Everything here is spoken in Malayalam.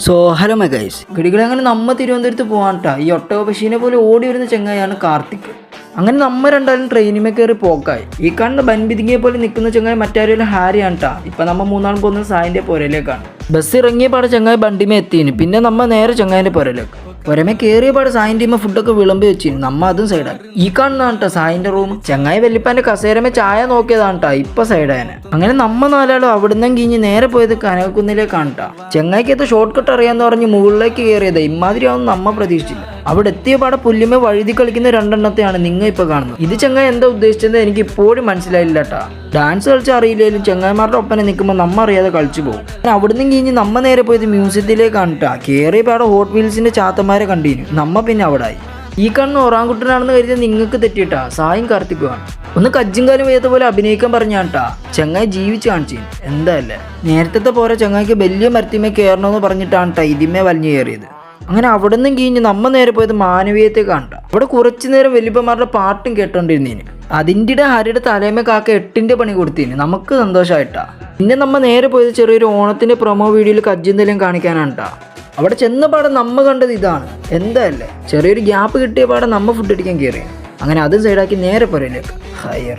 സോ ഹലോ മൈ ഗൈസ്, അങ്ങനെ നമ്മ തിരുവനന്തപുരത്ത് പോകാൻ ഈ ഒട്ടക പശീനെ പോലെ ഓടി വരുന്ന ചെങ്ങായാണ് കാർത്തിക്. അങ്ങനെ നമ്മ രണ്ടാലും ട്രെയിനിമേ കയറി പോക്കായി. ഈ കാണുന്ന ബൻബിതിങ്ങിയെ പോലെ നിൽക്കുന്ന ചെങ്ങായി മറ്റാരും ഹാരിയാണ് ട്ടാ. ഇപ്പം നമ്മൾ മൂന്നാളും പോകുന്നത് സായിൻ്റെ പുരയിലേക്കാണ്. ബസ് ഇറങ്ങിയ പാടെ ചെങ്ങായി ബണ്ടിമേ എത്തിന്. പിന്നെ നമ്മ നേരെ ചെങ്ങായിൻ്റെ പുരയിലേക്ക്. പുരമേ കയറിയ പാടെ സായിൻ്റെ ഫുഡൊക്കെ വിളമ്പി വെച്ചിരുന്നു. നമ്മ അതും സൈഡാക്കി. ഈ കാണുന്നതാണ് കേട്ടോ സായിൻ്റെ റൂം. ചെങ്ങായി വെല്ലിപ്പാൻ്റെ കസേരമേ ചായ നോക്കിയതാണ് ട്ടാ. ഇപ്പം സൈഡായനെ. അങ്ങനെ നമ്മ നാലാളും അവിടുന്ന് കിഞ്ഞ് നേരെ പോയത് കനകക്കുന്നിലേക്കാണ് ട്ടാ. ചെങ്ങായിക്ക് അത് ഷോർട്ട് കട്ട് അറിയാമെന്ന് പറഞ്ഞ് മുകളിലേക്ക് കയറിയത് ഇമാതിരി ആവും നമ്മ പ്രതീക്ഷിച്ചില്ല. അവിടെ എത്തിയ പാടെ പുല്ലുമേ വഴുതി കളിക്കുന്ന രണ്ടെണ്ണത്തെയാണ് നിങ്ങൾ ഇപ്പോൾ കാണുന്നത്. ഇത് ചെങ്ങായി എന്താ ഉദ്ദേശിച്ചത് എനിക്ക് ഇപ്പോഴും മനസ്സിലായില്ല ട്ടാ. ഡാൻസ് കളിച്ച് അറിയില്ലെങ്കിലും ചെങ്ങായിമാരുടെ ഒപ്പനെ നിൽക്കുമ്പോൾ നമ്മ അറിയാതെ കളിച്ചു പോകും. അവിടുന്ന് കഴിഞ്ഞ് നമ്മ നേരെ പോയത് മ്യൂസിയത്തിലേക്കാണ് ട്ടാ. കയറിയ പാടെ ഹോട്ട് വീൽസിന്റെ ചാത്തന്മാരെ കണ്ടിരുന്നു. നമ്മ പിന്നെ അവിടെ ആയി. ഈ കാണുന്ന ഒറാങ്കുട്ടനാണെന്ന് കരുതിയത് നിങ്ങൾക്ക് തെറ്റിയിട്ടാ. സായും കാർത്തിക്കുമാണ്. ഒന്ന് കജ്ജും കാലും വയ്യാത്ത പോലെ അഭിനയിക്കാൻ പറഞ്ഞാട്ടാ. ചെങ്ങായി ജീവിച്ച് കാണിച്ചു. എന്താല്ലേ നേരത്തെ പോരെ ചെങ്ങായിക്ക് വലിയ മരത്തിമേ കയറണമെന്ന് പറഞ്ഞിട്ടാണ് ട്ടാ ഇതിമേ വലിഞ്ഞു കയറിയത്. അങ്ങനെ അവിടെ നിന്നും കഴിഞ്ഞ് നമ്മ നേരെ പോയത് മാനവീയത്തെ കാണണ്ട. അവിടെ കുറച്ചു നേരം വലിയപ്പന്മാരുടെ പാട്ടും കേട്ടോണ്ടിരുന്നേന്. അതിൻ്റെ ഹരിയുടെ തലേമേ കാക്ക 8ന്റെ പണി കൊടുത്തിന്. നമുക്ക് സന്തോഷമായിട്ടാ. പിന്നെ നമ്മ നേരെ പോയത് ചെറിയൊരു ഓണത്തിന്റെ പ്രൊമോ വീഡിയോയിൽ കജ്ജെന്തെങ്കിലും കാണിക്കാനാണ് ട്ടാ. അവിടെ ചെന്ന പാടെ നമ്മ കണ്ടത് ഇതാണ്. എന്താല്ലേ ചെറിയൊരു ഗ്യാപ്പ് കിട്ടിയ പാടെ നമ്മ ഫുഡ് അടിക്കാൻ കയറി. അങ്ങനെ അതും സൈഡാക്കി നേരെ പുരയിലേക്ക് ഹയർ.